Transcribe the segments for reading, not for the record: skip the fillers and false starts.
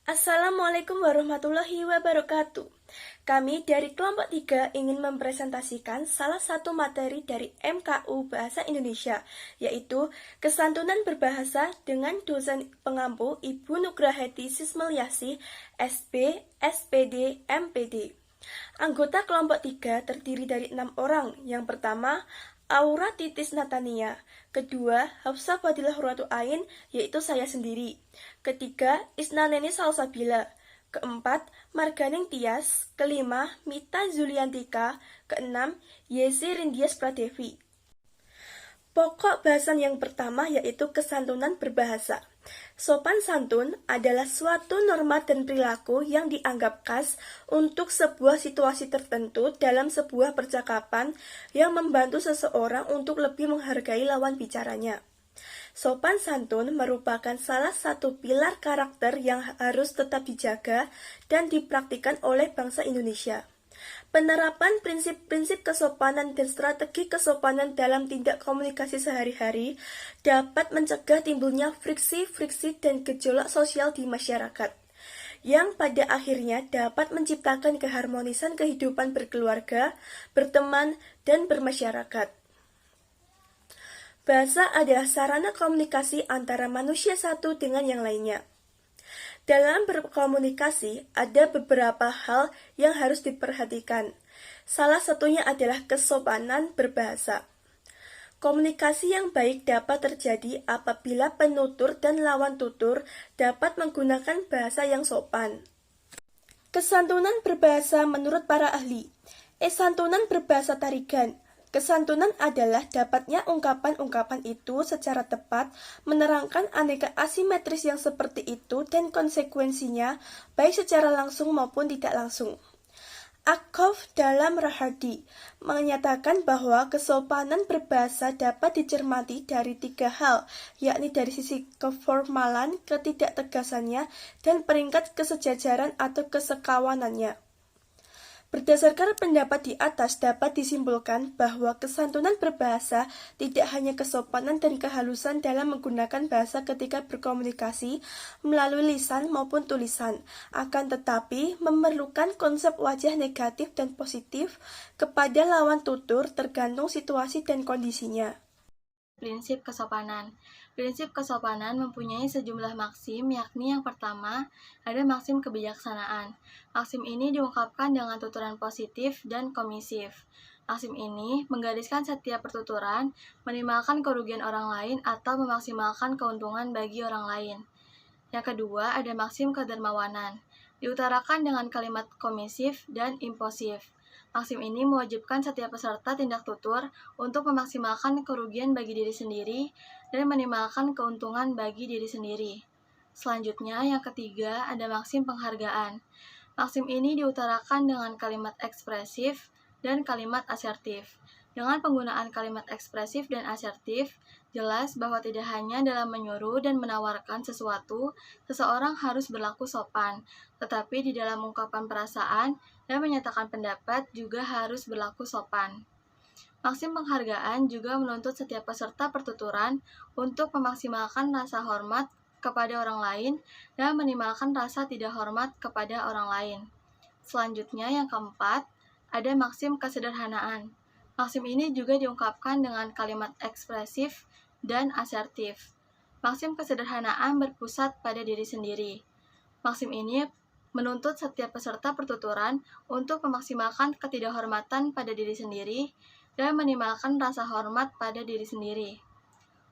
Assalamualaikum warahmatullahi wabarakatuh. Kami dari kelompok 3 ingin mempresentasikan salah satu materi dari MKU Bahasa Indonesia, yaitu Kesantunan Berbahasa dengan dosen pengampu Ibu Nugraheti Sismelyasih, SP, SPD, MPD. Anggota kelompok 3 terdiri dari 6 orang. Yang pertama, Aura Titis Natania. Kedua, Hafsah Fadilah Hurwatu Ain, yaitu saya sendiri. Ketiga, Isnaneni Salsabila. Keempat, Marganing Tias. Kelima, Mita Zuliantika. Keenam, Yesi Rindias Pradevi. Pokok bahasan yang pertama yaitu kesantunan berbahasa. Sopan santun adalah suatu norma dan perilaku yang dianggap khas untuk sebuah situasi tertentu dalam sebuah percakapan yang membantu seseorang untuk lebih menghargai lawan bicaranya. Sopan santun merupakan salah satu pilar karakter yang harus tetap dijaga dan dipraktikkan oleh bangsa Indonesia. Penerapan prinsip-prinsip kesopanan dan strategi kesopanan dalam tindak komunikasi sehari-hari dapat mencegah timbulnya friksi-friksi dan gejolak sosial di masyarakat, yang pada akhirnya dapat menciptakan keharmonisan kehidupan berkeluarga, berteman, dan bermasyarakat. Bahasa adalah sarana komunikasi antara manusia satu dengan yang lainnya. Dalam berkomunikasi, ada beberapa hal yang harus diperhatikan. Salah satunya adalah kesopanan berbahasa. Komunikasi yang baik dapat terjadi apabila penutur dan lawan tutur dapat menggunakan bahasa yang sopan. Kesantunan berbahasa menurut para ahli. Santunan berbahasa tarigan. Kesantunan adalah dapatnya ungkapan-ungkapan itu secara tepat menerangkan aneka asimetris yang seperti itu dan konsekuensinya baik secara langsung maupun tidak langsung. Akhof dalam Rahardi menyatakan bahwa kesopanan berbahasa dapat dicermati dari 3 hal, yakni dari sisi keformalan, ketidaktegasannya, dan peringkat kesejajaran atau kesekawanannya. Berdasarkan pendapat di atas dapat disimpulkan bahwa kesantunan berbahasa tidak hanya kesopanan dan kehalusan dalam menggunakan bahasa ketika berkomunikasi melalui lisan maupun tulisan, akan tetapi memerlukan konsep wajah negatif dan positif kepada lawan tutur tergantung situasi dan kondisinya. Prinsip kesopanan. Prinsip kesopanan mempunyai sejumlah maksim, yakni yang pertama, ada maksim kebijaksanaan. Maksim ini diungkapkan dengan tuturan positif dan komisif. Maksim ini menggariskan setiap pertuturan, minimalkan kerugian orang lain atau memaksimalkan keuntungan bagi orang lain. Yang kedua, ada maksim kedermawanan. Diutarakan dengan kalimat komisif dan imposif. Maksim ini mewajibkan setiap peserta tindak tutur untuk memaksimalkan kerugian bagi diri sendiri dan minimalkan keuntungan bagi diri sendiri. Selanjutnya, yang ketiga, ada maksim penghargaan. Maksim ini diutarakan dengan kalimat ekspresif dan kalimat asertif. Dengan penggunaan kalimat ekspresif dan asertif, jelas bahwa tidak hanya dalam menyuruh dan menawarkan sesuatu, seseorang harus berlaku sopan, tetapi di dalam ungkapan perasaan dan menyatakan pendapat juga harus berlaku sopan. Maksim penghargaan juga menuntut setiap peserta pertuturan untuk memaksimalkan rasa hormat kepada orang lain dan minimalkan rasa tidak hormat kepada orang lain. Selanjutnya, yang keempat, ada maksim kesederhanaan. Maksim ini juga diungkapkan dengan kalimat ekspresif dan asertif. Maksim kesederhanaan berpusat pada diri sendiri. Maksim ini menuntut setiap peserta pertuturan untuk memaksimalkan ketidakhormatan pada diri sendiri dan minimalkan rasa hormat pada diri sendiri.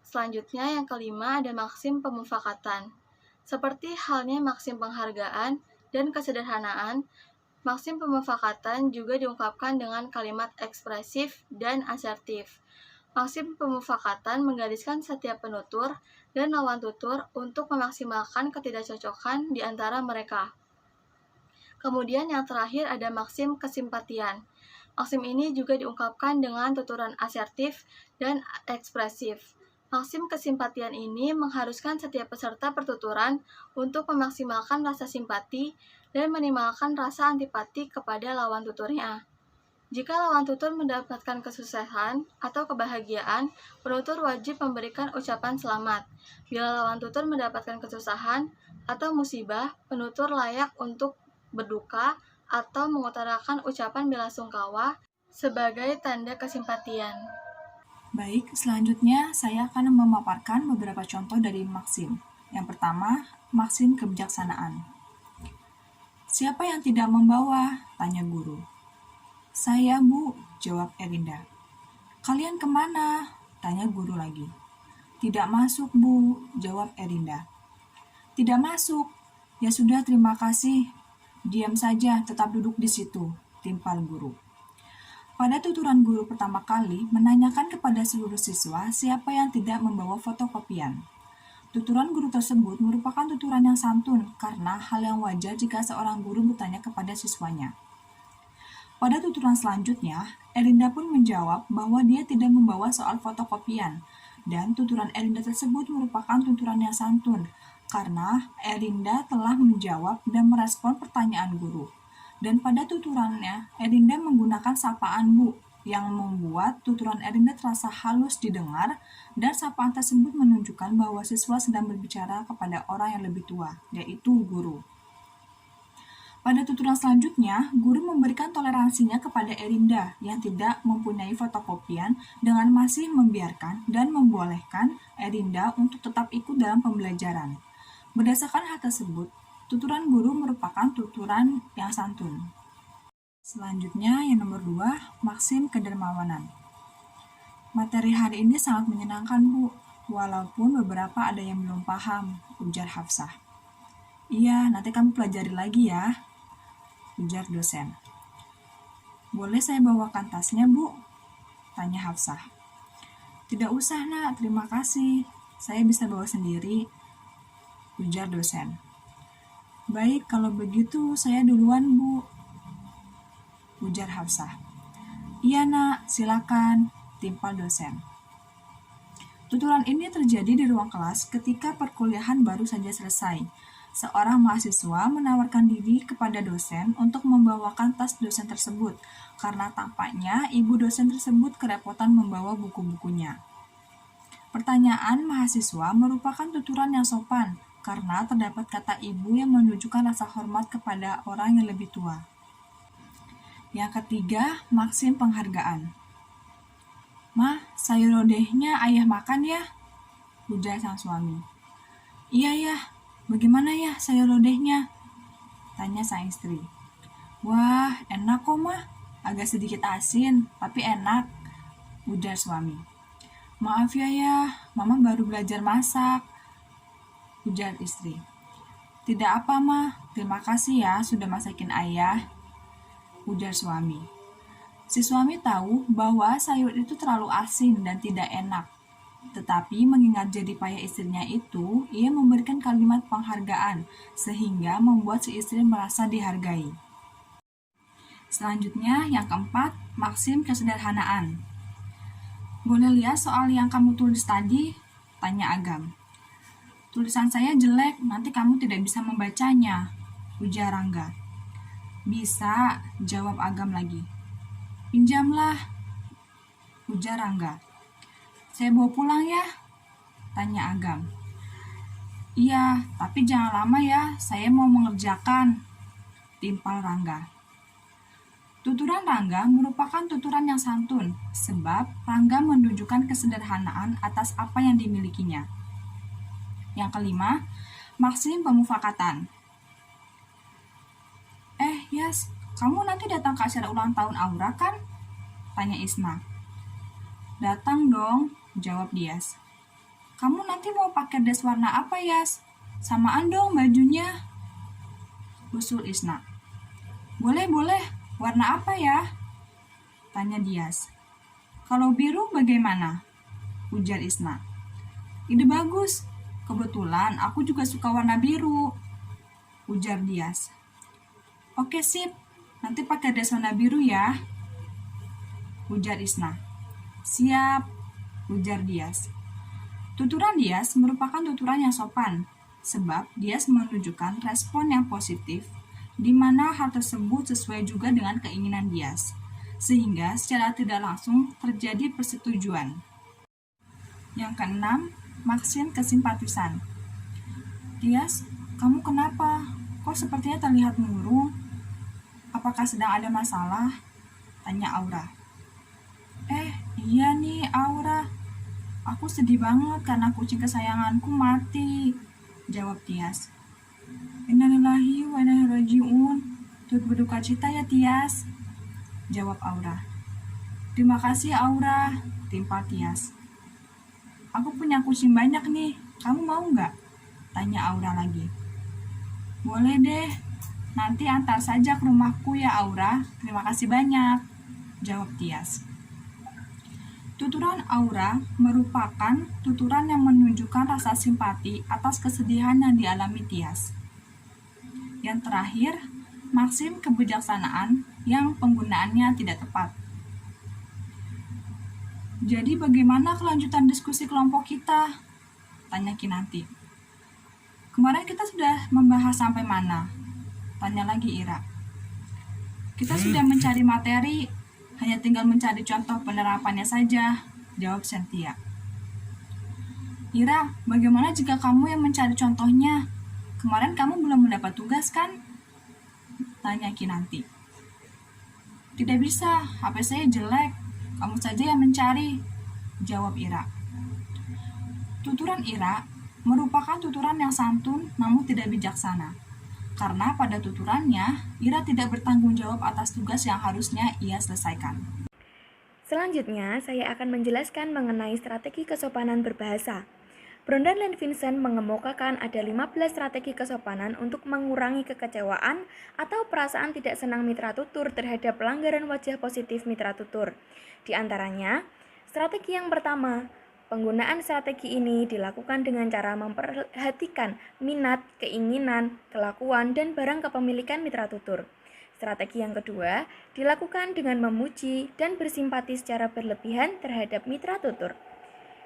Selanjutnya, yang kelima, ada maksim pemufakatan. Seperti halnya maksim penghargaan dan kesederhanaan, maksim pemufakatan juga diungkapkan dengan kalimat ekspresif dan asertif. Maksim pemufakatan menggariskan setiap penutur dan lawan tutur untuk memaksimalkan ketidakcocokan di antara mereka. Kemudian yang terakhir ada maksim kesimpatian. Maksim ini juga diungkapkan dengan tuturan asertif dan ekspresif. Maksim kesimpatian ini mengharuskan setiap peserta pertuturan untuk memaksimalkan rasa simpati dan minimalkan rasa antipati kepada lawan tuturnya. Jika lawan tutur mendapatkan kesuksesan atau kebahagiaan, penutur wajib memberikan ucapan selamat. Bila lawan tutur mendapatkan kesusahan atau musibah, penutur layak untuk berduka atau mengutarakan ucapan belasungkawa sebagai tanda kesimpatian. Baik, selanjutnya saya akan memaparkan beberapa contoh dari maksim. Yang pertama, maksim kebijaksanaan. Siapa yang tidak membawa? Tanya guru. Saya, Bu, jawab Erinda. Kalian kemana? Tanya guru lagi. Tidak masuk, Bu, jawab Erinda. Tidak masuk. Ya sudah, terima kasih. Diam saja, tetap duduk di situ, timpal guru. Pada tuturan guru pertama kali, menanyakan kepada seluruh siswa siapa yang tidak membawa fotokopian. Tuturan guru tersebut merupakan tuturan yang santun karena hal yang wajar jika seorang guru bertanya kepada siswanya. Pada tuturan selanjutnya, Erinda pun menjawab bahwa dia tidak membawa soal fotokopian, dan tuturan Erinda tersebut merupakan tuturan yang santun karena Erinda telah menjawab dan merespon pertanyaan guru. Dan pada tuturannya, Erinda menggunakan sapaan Bu, yang membuat tuturan Erinda terasa halus didengar, dan sapaan tersebut menunjukkan bahwa siswa sedang berbicara kepada orang yang lebih tua, yaitu guru. Pada tuturan selanjutnya, guru memberikan toleransinya kepada Erinda yang tidak mempunyai fotokopian dengan masih membiarkan dan membolehkan Erinda untuk tetap ikut dalam pembelajaran. Berdasarkan hal tersebut, tuturan guru merupakan tuturan yang santun. Selanjutnya, yang nomor 2, maksim kedermawanan. Materi hari ini sangat menyenangkan, Bu, walaupun beberapa ada yang belum paham, ujar Hafsah. Iya, nanti kamu pelajari lagi ya, ujar dosen. Boleh saya bawakan tasnya, Bu? Tanya Hafsah. Tidak usah, Nak, terima kasih. Saya bisa bawa sendiri, ujar dosen. Baik, kalau begitu saya duluan, Bu, ujar Hafsah. Iya, Nak, silakan, timpal dosen. Tuturan ini terjadi di ruang kelas ketika perkuliahan baru saja selesai. Seorang mahasiswa menawarkan diri kepada dosen untuk membawakan tas dosen tersebut, karena tampaknya ibu dosen tersebut kerepotan membawa buku-bukunya. Pertanyaan mahasiswa merupakan tuturan yang sopan, karena terdapat kata ibu yang menunjukkan rasa hormat kepada orang yang lebih tua. Yang ketiga, maksim penghargaan. Mah, sayur lodehnya ayah makan ya? Ujar sang suami. Iya ya, bagaimana ya sayur lodehnya? Tanya sang istri. Wah, enak kok mah, agak sedikit asin, tapi enak, ujar suami. Maaf ya, mama baru belajar masak, ujar istri. Tidak apa mah, terima kasih ya sudah masakin ayah, ujar suami. Si suami tahu bahwa sayur itu terlalu asin dan tidak enak. Tetapi mengingat jerih payah istrinya itu, ia memberikan kalimat penghargaan sehingga membuat si istri merasa dihargai. Selanjutnya, yang keempat, maksim kesederhanaan. Boleh lihat soal yang kamu tulis tadi? Tanya Agam. Tulisan saya jelek, nanti kamu tidak bisa membacanya, ujar Rangga. Bisa, jawab Agam lagi. Pinjamlah, ujar Rangga. Saya bawa pulang ya? Tanya Agam. Iya, tapi jangan lama ya, saya mau mengerjakan, timpal Rangga. Tuturan Rangga merupakan tuturan yang santun, sebab Rangga menunjukkan kesederhanaan atas apa yang dimilikinya. Yang kelima, maksim pemufakatan. Yas, kamu nanti datang ke acara ulang tahun Aura kan? Tanya Isma. Datang dong, jawab Dias. Kamu nanti mau pakai dress warna apa, Yas? Samaan dong bajunya, usul Isna. Boleh, warna apa ya? Tanya Dias. Kalau biru bagaimana? Ujar Isna. Ide bagus, kebetulan aku juga suka warna biru, ujar Dias. Oke sip, nanti pakai dress warna biru ya, ujar Isna. Siap, ujar Dias. Tuturan Dias merupakan tuturan yang sopan, sebab Dias menunjukkan respon yang positif, di mana hal tersebut sesuai juga dengan keinginan Dias, sehingga secara tidak langsung terjadi persetujuan. Yang keenam, maksim kesimpatisan. Dias, Kamu kenapa? Kok sepertinya terlihat murung? Apakah sedang ada masalah? Tanya Aura. Iya nih Aura. Aku sedih banget karena kucing kesayanganku mati. Jawab Tias. Innalillahi wa inna ilaihi raji'un. Turut berduka cita ya Tias. Jawab Aura. Terima kasih Aura. Timpal Tias. Aku punya kucing banyak nih. Kamu mau nggak? Tanya Aura lagi. Boleh deh. Nanti antar saja ke rumahku ya Aura. Terima kasih banyak. Jawab Tias. Tuturan Aura merupakan tuturan yang menunjukkan rasa simpati atas kesedihan yang dialami Tias. Yang terakhir, maksim kebijaksanaan yang penggunaannya tidak tepat. Jadi bagaimana kelanjutan diskusi kelompok kita? Tanya Kinanti. Kemarin kita sudah membahas sampai mana? Tanya lagi Ira. Kita sudah mencari materi, hanya tinggal mencari contoh penerapannya saja, jawab Cynthia. Ira, bagaimana jika kamu yang mencari contohnya? Kemarin kamu belum mendapat tugas kan? Tanya Kinanti. Tidak bisa, HP saya jelek. Kamu saja yang mencari, jawab Ira. Tuturan Ira merupakan tuturan yang santun namun tidak bijaksana. Karena pada tuturannya, Ira tidak bertanggung jawab atas tugas yang harusnya ia selesaikan. Selanjutnya, saya akan menjelaskan mengenai strategi kesopanan berbahasa. Brondan dan Vincent mengemukakan ada 15 strategi kesopanan untuk mengurangi kekecewaan atau perasaan tidak senang mitra tutur terhadap pelanggaran wajah positif mitra tutur. Di antaranya, strategi yang pertama, penggunaan strategi ini dilakukan dengan cara memperhatikan minat, keinginan, kelakuan, dan barang kepemilikan mitra tutur. Strategi yang kedua, dilakukan dengan memuji dan bersimpati secara berlebihan terhadap mitra tutur.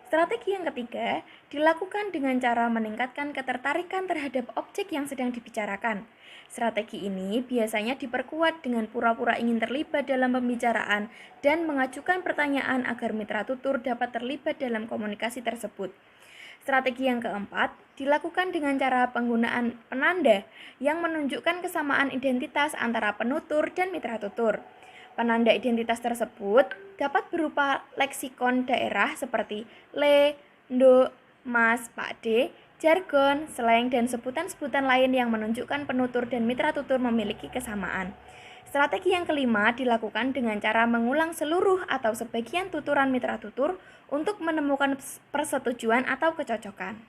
Strategi yang ketiga, dilakukan dengan cara meningkatkan ketertarikan terhadap objek yang sedang dibicarakan. Strategi ini biasanya diperkuat dengan pura-pura ingin terlibat dalam pembicaraan dan mengajukan pertanyaan agar mitra tutur dapat terlibat dalam komunikasi tersebut. Strategi yang keempat, dilakukan dengan cara penggunaan penanda yang menunjukkan kesamaan identitas antara penutur dan mitra tutur. Penanda identitas tersebut dapat berupa leksikon daerah seperti le, ndo, mas, pakde, jargon, slang, dan sebutan-sebutan lain yang menunjukkan penutur dan mitra tutur memiliki kesamaan. Strategi yang kelima dilakukan dengan cara mengulang seluruh atau sebagian tuturan mitra tutur untuk menemukan persetujuan atau kecocokan.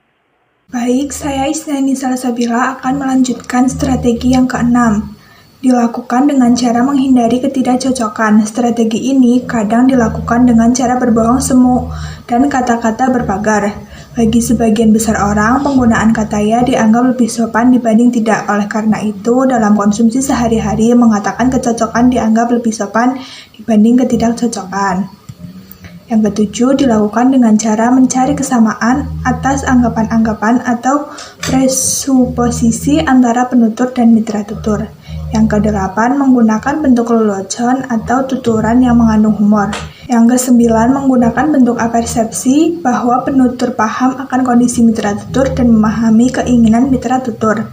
Baik, saya Isnani Salsabila akan melanjutkan strategi yang keenam. Dilakukan dengan cara menghindari ketidakcocokan. Strategi ini kadang dilakukan dengan cara berbohong semu dan kata-kata berpagar. Bagi sebagian besar orang, penggunaan kata ya dianggap lebih sopan dibanding tidak. Oleh karena itu, dalam konsumsi sehari-hari, mengatakan kecocokan dianggap lebih sopan dibanding ketidakcocokan. Yang ketujuh, dilakukan dengan cara mencari kesamaan atas anggapan-anggapan atau presuposisi antara penutur dan mitra tutur. Yang kedelapan, menggunakan bentuk lelucon atau tuturan yang mengandung humor. Yang kesembilan, menggunakan bentuk apersepsi bahwa penutur paham akan kondisi mitra tutur dan memahami keinginan mitra tutur.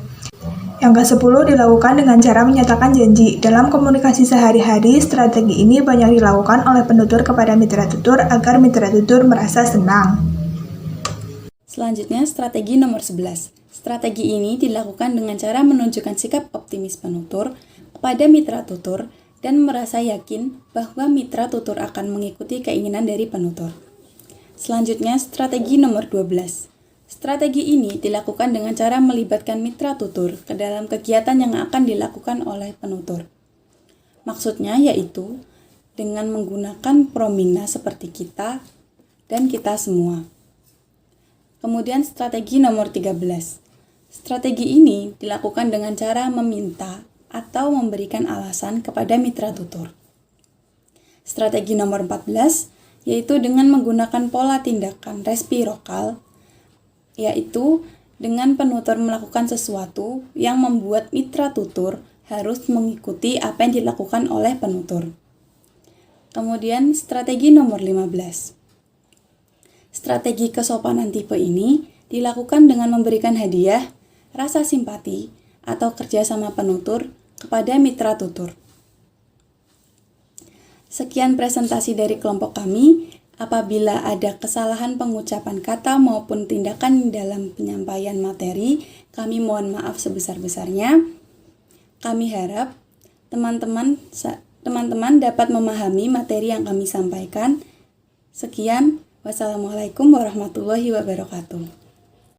Yang kesepuluh, dilakukan dengan cara menyatakan janji. Dalam komunikasi sehari-hari, strategi ini banyak dilakukan oleh penutur kepada mitra tutur agar mitra tutur merasa senang. Selanjutnya, strategi nomor 11. Strategi ini dilakukan dengan cara menunjukkan sikap optimis penutur kepada mitra tutur dan merasa yakin bahwa mitra tutur akan mengikuti keinginan dari penutur. Selanjutnya, strategi nomor 12. Strategi ini dilakukan dengan cara melibatkan mitra tutur ke dalam kegiatan yang akan dilakukan oleh penutur. Maksudnya yaitu dengan menggunakan promina seperti kita dan kita semua. Kemudian strategi nomor 13. Strategi ini dilakukan dengan cara meminta atau memberikan alasan kepada mitra tutur. Strategi nomor 14 yaitu dengan menggunakan pola tindakan resiprokal, yaitu dengan penutur melakukan sesuatu yang membuat mitra tutur harus mengikuti apa yang dilakukan oleh penutur. Kemudian strategi nomor 15. Strategi kesopanan tipe ini dilakukan dengan memberikan hadiah rasa simpati atau kerjasama penutur kepada mitra tutur. Sekian presentasi dari kelompok kami. Apabila ada kesalahan pengucapan kata maupun tindakan dalam penyampaian materi, kami mohon maaf sebesar-besarnya. Kami harap teman-teman dapat memahami materi yang kami sampaikan. Sekian, wassalamualaikum warahmatullahi wabarakatuh.